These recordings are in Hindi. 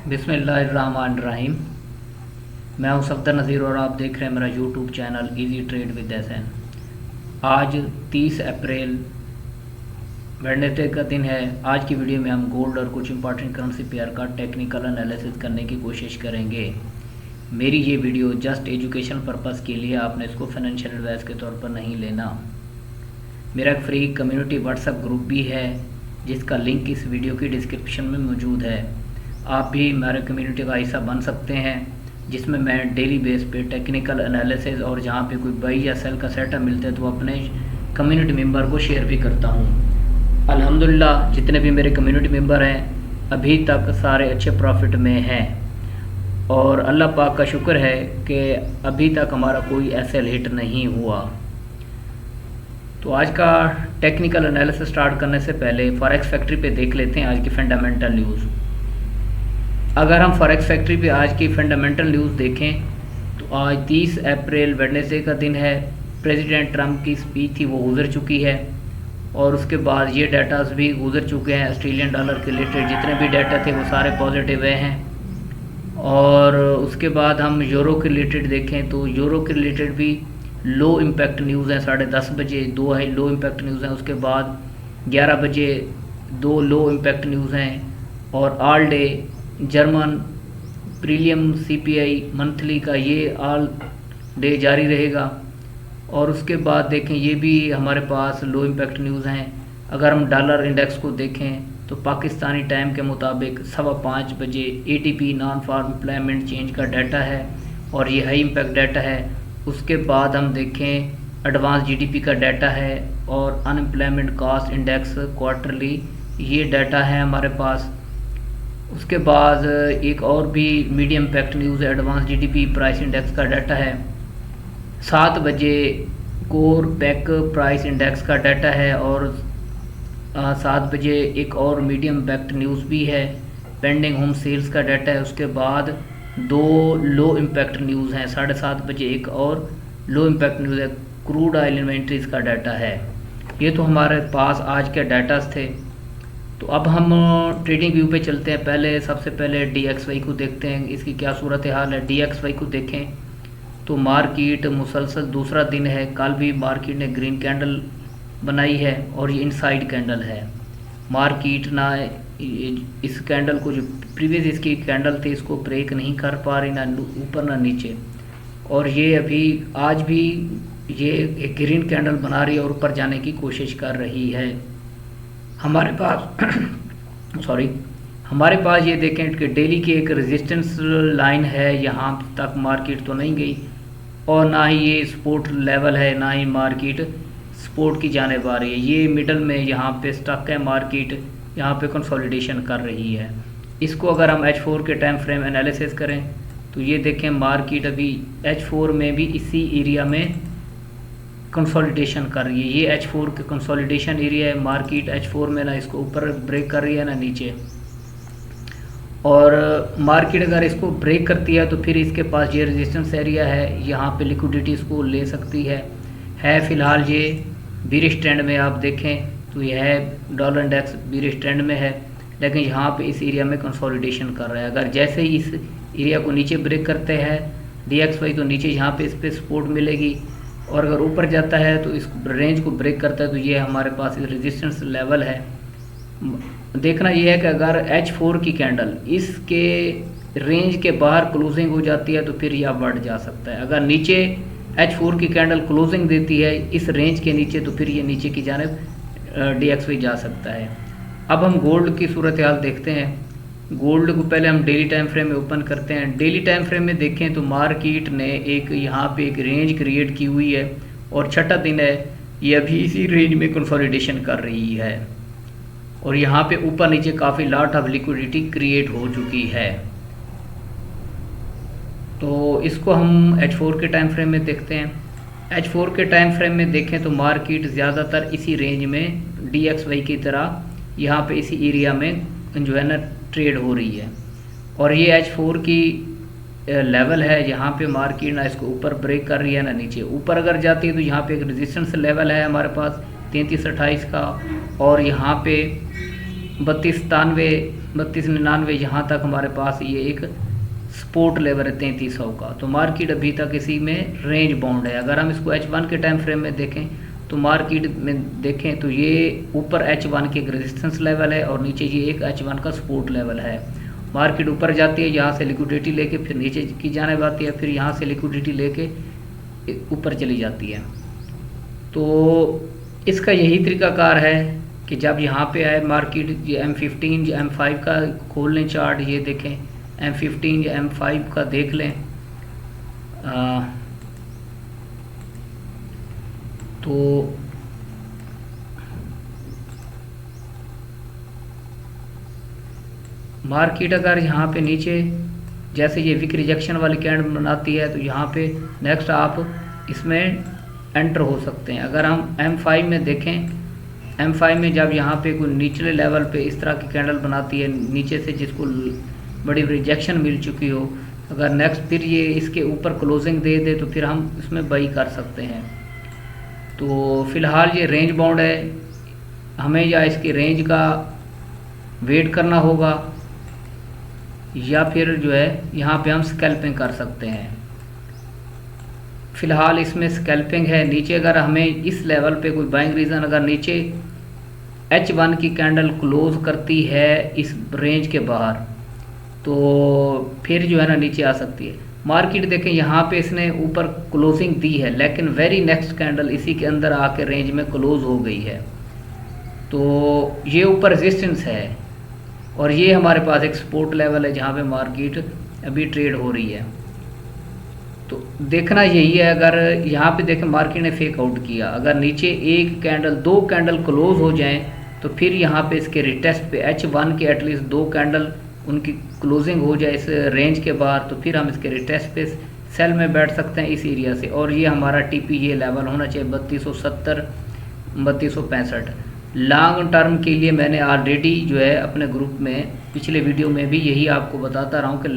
बिस्मिल्लाहिर्रहमानिर्रहीम। मैं हूं सफदर नज़ीर और आप देख रहे हैं मेरा YouTube channel easy trade with SN. आज 30 अप्रैल वेडनेसडे का दिन है। आज की वीडियो में हम गोल्ड और कुछ इंपॉर्टेंट करेंसी पेयर का टेक्निकल एनालिसिस करने की कोशिश करेंगे। मेरी ये वीडियो जस्ट एजुकेशन पर्पज़ के लिए, आपने इसको फाइनेंशियल एडवाइस के तौर पर नहीं लेना। मेरा एक फ्री कम्युनिटी व्हाट्सएप ग्रुप भी है जिसका लिंक इस वीडियो की डिस्क्रिप्शन में मौजूद है। आप भी हमारे कम्युनिटी का हिस्सा बन सकते हैं, जिसमें मैं डेली बेस पे टेक्निकल एनालिसिस और जहाँ पे कोई बाई या सेल का सेटअप मिलता है तो अपने कम्युनिटी मेंबर को शेयर भी करता हूँ। अल्हम्दुलिल्लाह जितने भी मेरे कम्युनिटी मेंबर हैं अभी तक सारे अच्छे प्रॉफिट में हैं और अल्लाह पाक का शुक्र है कि अभी तक हमारा कोई एसएल हिट नहीं हुआ। तो आज का टेक्निकल एनालिसिस स्टार्ट करने से पहले फॉरेक्स फैक्ट्री पे देख लेते हैं आज की फंडामेंटल न्यूज़। अगर हम फॉरेक्स फैक्ट्री पे आज की फंडामेंटल न्यूज़ देखें तो आज 30 अप्रैल वेडनेसडे का दिन है। प्रेसिडेंट ट्रंप की स्पीच थी वो गुजर चुकी है और उसके बाद ये डाटास भी गुजर चुके हैं। ऑस्ट्रेलियन डॉलर के रिलेटेड जितने भी डाटा थे वो सारे पॉजिटिव हुए हैं। और उसके बाद हम यूरो के रिलेटेड देखें तो यूरो के रिलेटेड भी लो इम्पैक्ट न्यूज़ हैं। 10:30 बजे 2 है लो इम्पैक्ट न्यूज़ हैं। उसके बाद 11 बजे 2 लो इम्पैक्ट न्यूज़ हैं और all day German prelim CPI monthly का ये ऑल डे जारी रहेगा। और उसके बाद देखें ये भी हमारे पास लो इम्पैक्ट न्यूज़ हैं। अगर हम डॉलर इंडेक्स को देखें तो पाकिस्तानी टाइम के मुताबिक 5:15 बजे ATP non farm employment change का डाटा है और ये हाई इम्पैक्ट डाटा है। उसके बाद हम देखें एडवांस जीडीपी का डाटा है और अनएम्प्लॉयमेंट कॉस्ट इंडेक्स क्वार्टरली, ये डाटा है हमारे पास। उसके बाद एक और भी मीडियम इम्पैक्ट न्यूज़ है, एडवांस जीडीपी प्राइस इंडेक्स का डाटा है। 7 बजे कोर पैक प्राइस इंडेक्स का डाटा है और 7 बजे एक और मीडियम इम्पैक्ट न्यूज़ भी है, पेंडिंग होम सेल्स का डाटा है। उसके बाद 2 लो इम्पैक्ट न्यूज़ हैं। 7:30 बजे एक और लो इम्पैक्ट न्यूज़ है, क्रूड ऑयल इन्वेंट्रीज का डाटा है। ये तो हमारे पास आज के डाटास थे। तो अब हम ट्रेडिंग व्यू पे चलते हैं। सबसे पहले DXY को देखते हैं, इसकी क्या सूरत हाल है। DXY को देखें तो मार्केट मुसलसल दूसरा दिन है। कल भी मार्केट ने ग्रीन कैंडल बनाई है और ये इनसाइड कैंडल है। मार्केट ना इस कैंडल को, जो प्रीवियस इसकी कैंडल थी, इसको ब्रेक नहीं कर पा रही, ना ऊपर ना नीचे। और ये अभी आज भी ये एक ग्रीन कैंडल बना रही है और ऊपर जाने की कोशिश कर रही है। हमारे पास ये देखें कि डेली की एक रेजिस्टेंस लाइन है, यहाँ तक मार्केट तो नहीं गई और ना ही ये सपोर्ट लेवल है, ना ही मार्केट सपोर्ट की जानेब आ रही है। ये मिडल में यहाँ पे स्टक है मार्केट, यहाँ पे कंसोलिडेशन कर रही है। इसको अगर हम H4 के टाइम फ्रेम एनालिसिस करें तो ये देखें मार्केट अभी H4 में भी इसी एरिया में कंसोलिडेशन कर रही है। ये H4 के कंसोलिडेशन एरिया है। मार्केट H4 में ना इसको ऊपर ब्रेक कर रही है ना नीचे। और मार्केट अगर इसको ब्रेक करती है तो फिर इसके पास ये रेजिस्टेंस एरिया है, यहाँ पे लिक्विडिटी इसको ले सकती है। फ़िलहाल ये बीरिश ट्रेंड में आप देखें तो यह है डॉलर इंडेक्स बीरिश ट्रेंड में है, लेकिन यहाँ पे इस एरिया में कंसोलिडेशन कर रहा है। अगर जैसे ही इस एरिया को नीचे ब्रेक करते हैं DXY तो नीचे यहाँ पे इस पर सपोर्ट मिलेगी और अगर ऊपर जाता है तो इस रेंज को ब्रेक करता है तो ये हमारे पास रेजिस्टेंस लेवल है। देखना ये है कि अगर H4 की कैंडल इसके रेंज के बाहर क्लोजिंग हो जाती है तो फिर यह बढ़ जा सकता है। अगर नीचे H4 की कैंडल क्लोजिंग देती है इस रेंज के नीचे तो फिर ये नीचे की जानिब DXY जा सकता है। अब हम गोल्ड की सूरत हाल देखते हैं। गोल्ड को पहले हम डेली टाइम फ्रेम में ओपन करते हैं। डेली टाइम फ्रेम में देखें तो मार्केट ने एक यहाँ पे एक रेंज क्रिएट की हुई है और छठा दिन है, ये अभी इसी रेंज में कंसोलिडेशन कर रही है और यहाँ पे ऊपर नीचे काफ़ी लॉट ऑफ लिक्विडिटी क्रिएट हो चुकी है। तो इसको हम H4 के टाइम फ्रेम में देखते हैं। H4 के टाइम फ्रेम में देखें तो मार्केट ज़्यादातर इसी रेंज में DXY की तरह यहाँ पे इसी एरिया में जो है ना ट्रेड हो रही है और ये H4 की लेवल है। यहाँ पे मार्केट ना इसको ऊपर ब्रेक कर रही है ना नीचे। ऊपर अगर जाती है तो यहाँ पे एक रेजिस्टेंस लेवल है हमारे पास 3328 का और यहाँ पे 3293 3299 यहाँ तक हमारे पास ये एक सपोर्ट लेवल है 3300 का। तो मार्केट अभी तक इसी में रेंज बाउंड है। अगर हम इसको H1 के टाइम फ्रेम में देखें तो मार्केट में देखें तो ये ऊपर H1 की एक रेजिस्टेंस लेवल है और नीचे ये एक H1 का सपोर्ट लेवल है। मार्केट ऊपर जाती है, यहाँ से लिक्विडिटी लेके फिर नीचे की जाने आती है, फिर यहाँ से लिक्विडिटी लेके ऊपर चली जाती है। तो इसका यही तरीकाकार है कि जब यहाँ पे आए मार्केट, ये M15 या M5 का खोल लें चार्ट, ये देखें M15 या M5 का देख लें। तो मार्केट अगर यहाँ पे नीचे जैसे ये विक रिजेक्शन वाली कैंडल बनाती है तो यहाँ पे नेक्स्ट आप इसमें एंटर हो सकते हैं। अगर हम M5 में देखें, M5 में जब यहाँ पे कोई निचले लेवल पे इस तरह की कैंडल बनाती है नीचे से, जिसको बड़ी रिजेक्शन मिल चुकी हो, अगर नेक्स्ट फिर ये इसके ऊपर क्लोजिंग दे दे तो फिर हम इसमें बाई कर सकते हैं। तो फ़िलहाल ये रेंज बाउंड है, हमें या इसकी रेंज का वेट करना होगा या फिर जो है यहाँ पे हम स्कैल्पिंग कर सकते हैं। फ़िलहाल इसमें स्कैल्पिंग है। नीचे अगर हमें इस लेवल पे कोई बाइंग रीज़न, अगर नीचे H1 की कैंडल क्लोज करती है इस रेंज के बाहर तो फिर जो है ना नीचे आ सकती है। मार्केट देखें यहाँ पे इसने ऊपर क्लोजिंग दी है लेकिन वेरी नेक्स्ट कैंडल इसी के अंदर आके रेंज में क्लोज हो गई है। तो ये ऊपर रेजिस्टेंस है और ये हमारे पास एक सपोर्ट लेवल है जहाँ पे मार्केट अभी ट्रेड हो रही है। तो देखना यही है, अगर यहाँ पे देखें मार्केट ने फेक आउट किया, अगर नीचे एक कैंडल, दो कैंडल क्लोज हो जाएं तो फिर यहाँ पे इसके रिटेस्ट पे H1 के एटलीस्ट दो कैंडल उनकी क्लोजिंग हो जाए इस रेंज के बाहर तो फिर हम इसके रिटेस्ट पे सेल में बैठ सकते हैं इस एरिया से। और ये हमारा TP ये लेवल होना चाहिए 3270 3265। लॉन्ग टर्म के लिए मैंने ऑलरेडी जो है अपने ग्रुप में पिछले वीडियो में भी यही आपको बताता रहा हूँ कि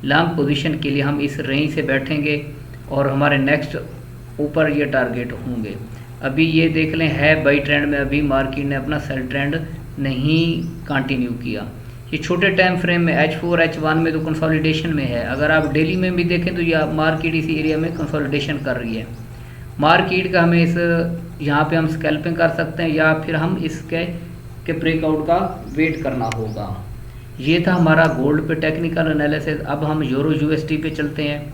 लॉन्ग पोजीशन के लिए हम इस रेंज से बैठेंगे और हमारे नेक्स्ट ऊपर ये टारगेट होंगे। अभी ये देख लें है बाई ट्रेंड में, अभी मार्केट ने अपना सेल ट्रेंड नहीं कंटिन्यू किया। ये छोटे टाइम फ्रेम में H4 H1 में तो कंसोलिडेशन में है। अगर आप डेली में भी देखें तो यह मार्केट इसी एरिया में कंसोलिडेशन कर रही है। मार्केट का हमें इस यहाँ पे हम स्कैल्पिंग कर सकते हैं या फिर हम इसके ब्रेकआउट का वेट करना होगा। ये था हमारा गोल्ड पे टेक्निकल एनालिसिस। अब हम यूरो USD पे चलते हैं।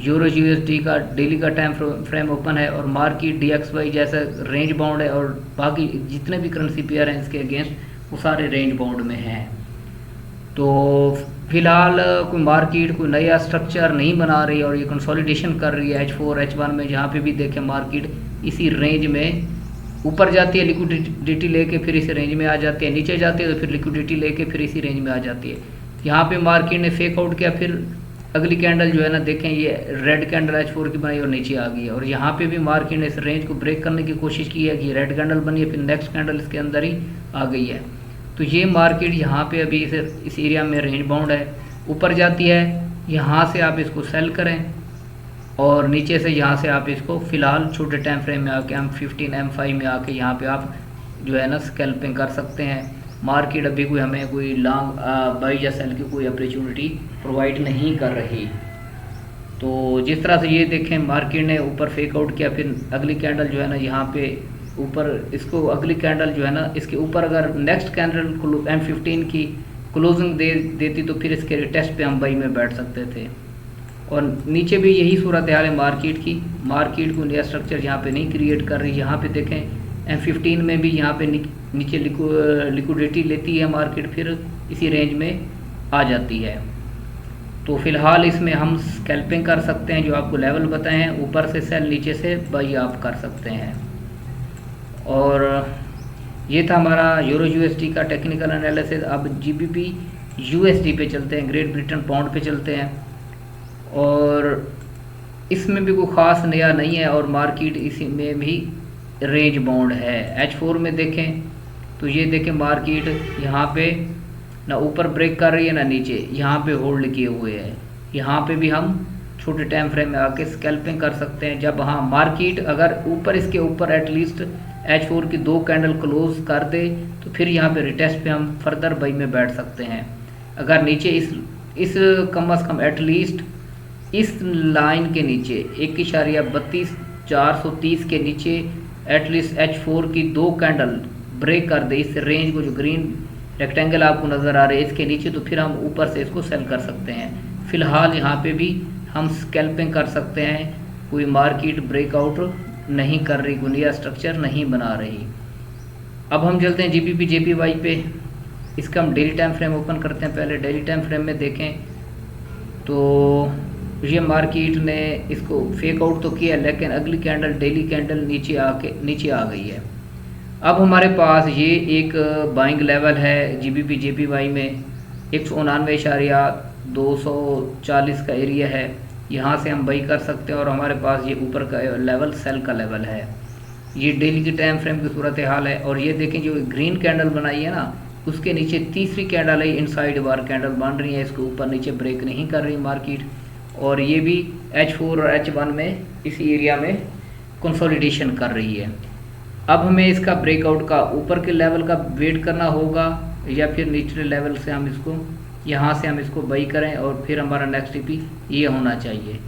यूरो USD का डेली का टाइम फ्रेम ओपन है और मार्केट DXY जैसा रेंज बाउंड है और बाकी जितने भी करेंसी पेयर हैं इसके अगेंस्ट वो सारे रेंज बाउंड में हैं। तो फिलहाल कोई मार्केट कोई नया स्ट्रक्चर नहीं बना रही और ये कंसोलिडेशन कर रही है H4 H1 में, जहाँ पे भी देखें मार्केट इसी रेंज में ऊपर जाती है, लिक्विडिटी लेके फिर इसी रेंज में आ जाती है, नीचे जाती है तो फिर लिक्विडिटी लेके फिर इसी रेंज में आ जाती है। यहाँ पे मार्केट ने फेक आउट किया, फिर अगली कैंडल जो है ना देखें ये रेड कैंडल H4 की बनाई और नीचे आ गई है। और यहाँ पे भी मार्केट ने इस रेंज को ब्रेक करने की कोशिश की है कि रेड कैंडल बनी है, फिर नेक्स्ट कैंडल इसके अंदर ही आ गई है। तो ये मार्केट यहाँ पे अभी इस एरिया में रेंज बाउंड है, ऊपर जाती है, यहाँ से आप इसको सेल करें और नीचे से यहाँ से आप इसको फ़िलहाल छोटे टाइम फ्रेम में आके M15 M5 में आके यहाँ पे आप जो है ना स्कैल्पिंग कर सकते हैं। मार्केट अभी कोई हमें कोई लॉन्ग बाई या सेल की कोई अपॉर्चुनिटी प्रोवाइड नहीं कर रही। तो जिस तरह से ये देखें मार्केट ने ऊपर फेक आउट किया, फिर अगली कैंडल जो है ना यहाँ पे ऊपर इसको अगली कैंडल जो है ना इसके ऊपर अगर नेक्स्ट कैंडल M15 की क्लोजिंग देती तो फिर इसके टेस्ट पे हम बाई में बैठ सकते थे। और नीचे भी यही सूरत हाल है मार्केट की। मार्केट को नया स्ट्रक्चर यहाँ पे नहीं क्रिएट कर रही। यहाँ पे देखें M15 में भी यहाँ पे नीचे लिक्विडिटी लेती है मार्केट, फिर इसी रेंज में आ जाती है। तो फ़िलहाल इसमें हम स्कैल्पिंग कर सकते हैं, जो आपको लेवल बताए हैं, ऊपर से सेल नीचे से बाई आप कर सकते हैं। और ये था हमारा यूरो USD का टेक्निकल एनालिसिस। अब GBP USD पे चलते हैं, ग्रेट ब्रिटेन पाउंड पे चलते हैं। और इसमें भी कोई ख़ास नया नहीं है और मार्केट इसी में भी रेंज बाउंड है। H4 में देखें तो ये देखें मार्केट यहाँ पे ना ऊपर ब्रेक कर रही है ना नीचे, यहाँ पे होल्ड किए हुए है। यहाँ पे भी हम छोटे टाइम फ्रेम में आके स्कैल्पिंग कर सकते हैं। जब हाँ मार्केट अगर ऊपर इसके ऊपर एटलीस्ट H4 की 2 कैंडल क्लोज कर दे तो फिर यहाँ पे रिटेस्ट पे हम फर्दर बाई में बैठ सकते हैं। अगर नीचे इस कम अज़ कम एटलीस्ट इस लाइन के नीचे 1.32 के नीचे एटलीस्ट H4 की 2 कैंडल ब्रेक कर दे इस रेंज को, जो ग्रीन रेक्टेंगल आपको नज़र आ रहा है इसके नीचे, तो फिर हम ऊपर से इसको सेल कर सकते हैं। फ़िलहाल यहाँ पे भी हम स्कैल्पिंग कर सकते हैं, कोई मार्केट ब्रेकआउट नहीं कर रही, कोई नया स्ट्रक्चर नहीं बना रही। अब हम चलते हैं GBP JPY पे। इसका हम डेली टाइम फ्रेम ओपन करते हैं। पहले डेली टाइम फ्रेम में देखें तो ये मार्केट ने इसको फेक आउट तो किया, लेकिन अगली कैंडल डेली कैंडल नीचे आ गई है। अब हमारे पास ये एक बाइंग लेवल है GBP JPY में 199.240 का एरिया है, यहाँ से हम बाई कर सकते हैं। और हमारे पास ये ऊपर का लेवल सेल का लेवल है। ये डेली की टाइम फ्रेम की सूरत हाल है। और ये देखें जो ग्रीन कैंडल बनाई है ना, उसके नीचे तीसरी कैंडल है इनसाइड बार कैंडल बन रही है, इसके ऊपर नीचे ब्रेक नहीं कर रही मार्केट। और ये भी H4 और H1 में इस एरिया में कंसोलिडेशन कर रही है। अब हमें इसका ब्रेकआउट का ऊपर के लेवल का वेट करना होगा, या फिर निचले लेवल से हम इसको यहाँ से हम इसको बाई करें और फिर हमारा नेक्स्ट टीपी ये होना चाहिए।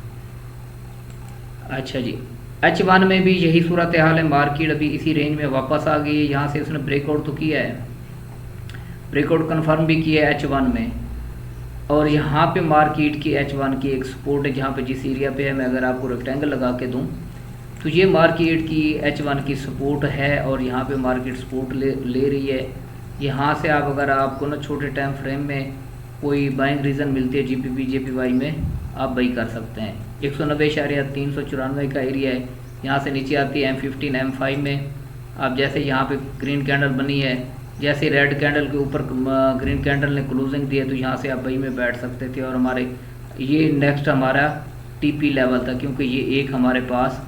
अच्छा जी, H1 में भी यही सूरत हाल है। मार्केट अभी इसी रेंज में वापस आ गई है। यहाँ से उसने ब्रेकआउट तो किया है, ब्रेकआउट कंफर्म भी किया है H1 में। और यहाँ पे मार्केट की H1 की एक सपोर्ट है, जहाँ पे जिस एरिया पे है, मैं अगर आपको रेक्टेंगल लगा के दूँ तो ये मार्केट की H1 की सपोर्ट है। और यहाँ पे मार्केट सपोर्ट ले रही है। यहाँ से आप अगर आपको ना छोटे टाइम फ्रेम में कोई बाइंग रीज़न मिलती है GBP JPY में, आप बाई कर सकते हैं। 190.394 का एरिया है, यहाँ से नीचे आती है M15 M5 में। आप जैसे यहाँ पे ग्रीन कैंडल बनी है, जैसे रेड कैंडल के ऊपर ग्रीन कैंडल ने क्लोजिंग दी है, तो यहाँ से आप बाई में बैठ सकते थे। और हमारे ये नेक्स्ट हमारा TP लेवल था, क्योंकि ये एक हमारे पास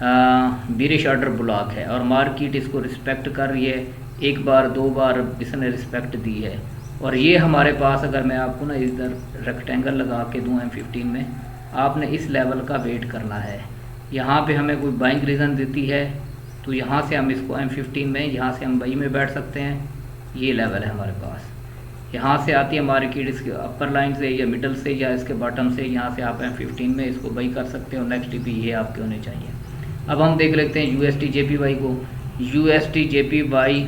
बिरिश ऑर्डर ब्लॉक है और मार्केट इसको रिस्पेक्ट कर रही है। एक बार दो बार इसने रिस्पेक्ट दी है। और ये हमारे पास, अगर मैं आपको ना इधर रेक्टेंगल लगा के दूँ M15 में, आपने इस लेवल का वेट करना है। यहाँ पे हमें कोई बाइंग रीज़न देती है तो यहाँ से हम इसको M15 में यहाँ से हम बाई में बैठ सकते हैं। ये लेवल है हमारे पास, यहाँ से आती है मार्केट इसके अपर लाइन से या मिडल से या इसके बॉटम से, यहाँ से आप M15 में इसको बाई कर सकते हैं। और नेक्स्ट टीपी ये आपके होने चाहिए। अब हम देख लेते हैं USD JPY को। USD JPY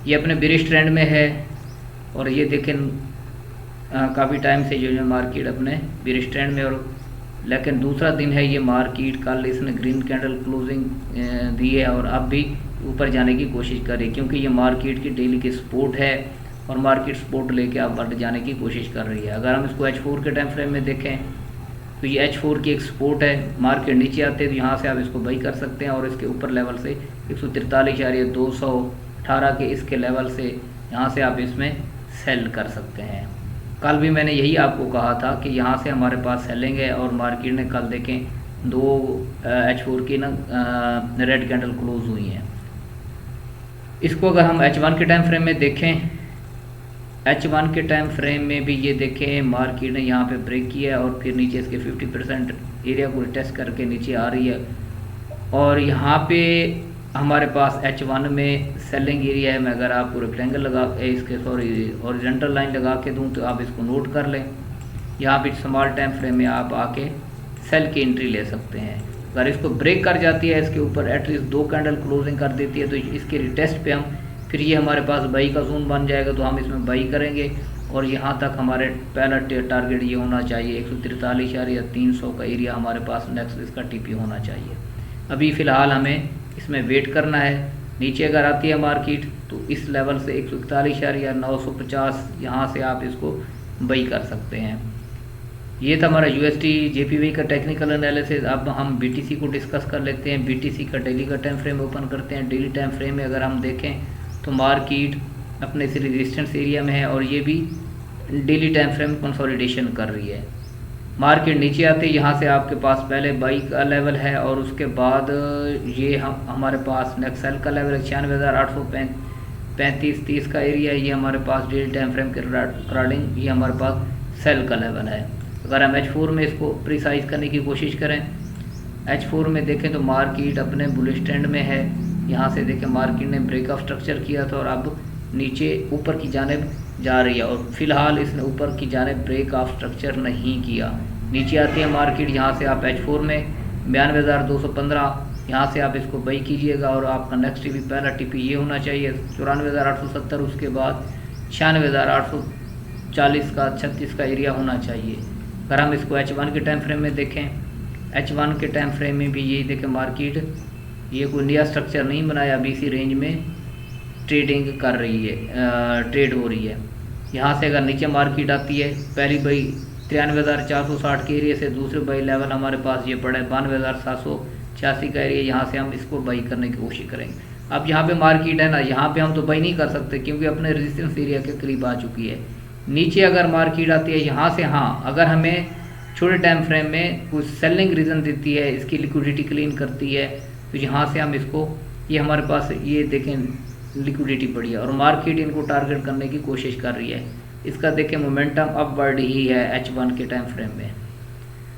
ये अपने बिरिश ट्रेंड में है। और ये देखें काफ़ी टाइम से जो मार्केट अपने बिरिश ट्रेंड में, और लेकिन दूसरा दिन है ये मार्केट, कल इसने ग्रीन कैंडल क्लोजिंग दी है और अब भी ऊपर जाने की कोशिश कर रही है, क्योंकि ये मार्केट की डेली की सपोर्ट है और मार्केट सपोर्ट लेके अब बढ़ जाने की कोशिश कर रही है। अगर हम इसको H4 के टाइम फ्रेम में देखें तो ये H4 की एक सपोर्ट है। मार्केट नीचे आते हैं तो यहाँ से आप इसको बाई कर सकते हैं। और इसके ऊपर लेवल से 143.218 के इसके लेवल से यहाँ से आप इसमें सेल कर सकते हैं। कल भी मैंने यही आपको कहा था कि यहाँ से हमारे पास सेलिंग है। और मार्केट ने कल देखें 2 H4 की ना रेड कैंडल क्लोज हुई हैं। इसको अगर हम H1 के टाइम फ्रेम में देखें, H1 के टाइम फ्रेम में भी ये देखें मार्केट ने यहाँ पे ब्रेक किया है और फिर नीचे इसके 50% एरिया को टेस्ट करके नीचे आ रही है। और यहाँ पे हमारे पास H1 में सेलिंग एरिया है। मैं अगर आपको रेक्टेंगल लगा इसके हॉरिजॉन्टल लाइन लगा के दूँ तो आप इसको नोट कर लें। यहाँ पे स्मॉल टाइम फ्रेम में आप आके सेल की एंट्री ले सकते हैं। अगर इसको ब्रेक कर जाती है, इसके ऊपर एटलीस्ट 2 कैंडल क्लोजिंग कर देती है, तो इसके रिटेस्ट पे हम फिर ये हमारे पास बाई का जोन बन जाएगा, तो हम इसमें बाई करेंगे। और यहाँ तक हमारे पहला टारगेट ये होना चाहिए 143.300 का एरिया हमारे पास नेक्स्ट इसका टीपी होना चाहिए। अभी फ़िलहाल हमें इसमें वेट करना है। नीचे अगर आती है मार्केट तो इस लेवल से 141.950 यहाँ से आप इसको बाई कर सकते हैं। ये था हमारा USD JPY का टेक्निकल एनालिसिस। अब हम BTC को डिस्कस कर लेते हैं। BTC का डेली का टाइम फ्रेम ओपन करते हैं। डेली टाइम फ्रेम में अगर हम देखें तो मार्केट अपने से रेजिस्टेंस एरिया में है और ये भी डेली टाइम फ्रेम कंसोलिडेशन कर रही है। मार्केट नीचे आते यहाँ से आपके पास पहले बाई का लेवल है और उसके बाद ये हमारे पास नेक्स्ट सेल का लेवल 96,835-30 का एरिया है। ये हमारे पास डेली टाइम फ्रेम के अकॉर्डिंग ये हमारे पास सेल का लेवल है। अगर हम H4 में इसको प्रिसाइज करने की कोशिश करें H4 में देखें तो मार्केट अपने बुलिश ट्रेंड में है। यहाँ से देखें मार्केट ने ब्रेक ऑफ स्ट्रक्चर किया था और अब नीचे ऊपर की जानिब जा रही है, और फिलहाल इसने ऊपर की जानिब ब्रेक ऑफ स्ट्रक्चर नहीं किया। नीचे आती है मार्केट, यहाँ से आप H4 में 92,215, यहाँ से आप इसको बाई कीजिएगा और आपका नेक्स्ट टीपी पहला टीपी ये होना चाहिए 94,870, उसके बाद 96,840 का 36 का एरिया होना चाहिए। अगर हम इसको H1 के टाइम फ्रेम में देखें, H1 के टाइम फ्रेम में भी यही देखें मार्केट ये कोई नया स्ट्रक्चर नहीं बनाया, अभी इसी रेंज में ट्रेडिंग कर रही है, ट्रेड हो रही है। यहाँ से अगर नीचे मार्केट आती है, पहली बाई 93,460 के एरिया से, दूसरे बाई लेवल हमारे पास ये पड़ा है 92,786 का एरिया, यहाँ से हम इसको बाई करने की कोशिश करेंगे। अब यहाँ पे मार्केट है ना, यहाँ पे हम तो बाई नहीं कर सकते क्योंकि अपने रेजिस्टेंस एरिया के करीब आ चुकी है। नीचे अगर मार्केट आती है यहाँ से, हाँ अगर हमें छोटे टाइम फ्रेम में कुछ सेलिंग रीज़न देती है, इसकी लिक्विडिटी क्लीन करती है, तो यहाँ से हम इसको, ये हमारे पास ये देखें लिक्विडिटी पड़ी है और मार्केट इनको टारगेट करने की कोशिश कर रही है। इसका देखें मोमेंटम अपवर्ड ही है H1 के टाइम फ्रेम में।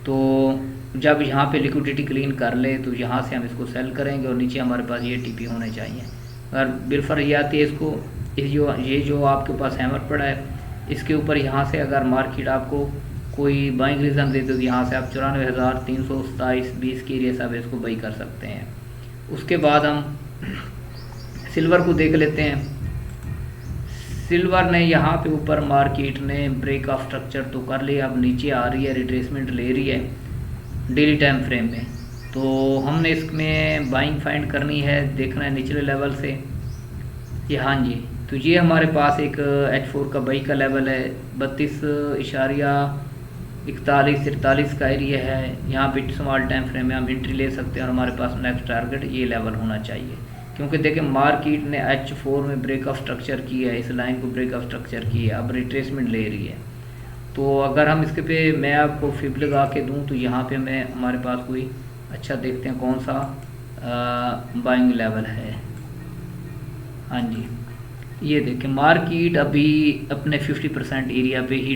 तो जब यहाँ पे लिक्विडिटी क्लीन कर ले तो यहाँ से हम इसको सेल करेंगे और नीचे हमारे पास ये टीपी होने चाहिए। अगर बिलफर ये आती है इसको, ये जो आपके पास हैमर पड़ा है, इसके ऊपर यहाँ से अगर मार्केट आपको कोई बाइंग रीज़न दे तो यहाँ से आप 94,327.20 के एरिया से आप इसको बाई कर सकते हैं। उसके बाद हम सिल्वर को देख लेते हैं। सिल्वर ने यहाँ पे ऊपर मार्केट ने ब्रेक ऑफ स्ट्रक्चर तो कर लिया, अब नीचे आ रही है, रिट्रेसमेंट ले रही है डेली टाइम फ्रेम में। तो हमने इसमें बाइंग फाइंड करनी है, देखना है निचले लेवल से ये, हाँ जी। तो ये हमारे पास एक H4 का बाई का लेवल है 32.41-43 का एरिया है। यहाँ पे स्मॉल टाइम फ्रेम में हम एंट्री ले सकते हैं और हमारे पास नेक्स्ट टारगेट ये लेवल होना चाहिए, क्योंकि देखें मार्केट ने H4 में ब्रेक ऑफ स्ट्रक्चर की है, इस लाइन को ब्रेक ऑफ स्ट्रक्चर की है, अब रिट्रेसमेंट ले रही है। तो अगर हम इसके पे मैं आपको फिब लगा के दूं तो यहाँ पे मैं हमारे पास कोई अच्छा देखते हैं कौन सा बाइंग लेवल है। हाँ जी, ये देखें मार्केट अभी अपने 50% एरिया पे ही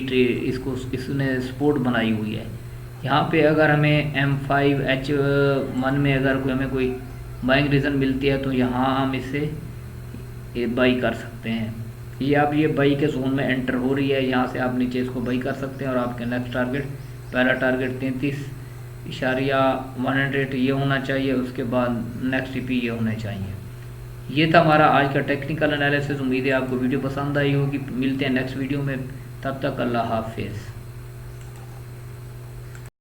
इसने सपोर्ट बनाई हुई है। यहाँ पे अगर हमें M5H1 में अगर हमें कोई बाइंग रीज़न मिलती है तो यहाँ हम इसे बाई कर सकते हैं। ये बाई के जोन में एंटर हो रही है, यहाँ से आप नीचे इसको बाई कर सकते हैं और आपके नेक्स्ट टारगेट, पहला टारगेट 33.100 ये होना चाहिए, उसके बाद नेक्स्ट टीपी ये होने चाहिए। ये था हमारा आज का टेक्निकल एनालिसिस। उम्मीद है आपको वीडियो पसंद आई होगी। मिलते हैं नेक्स्ट वीडियो में, तब तक अल्लाह हाफिज़।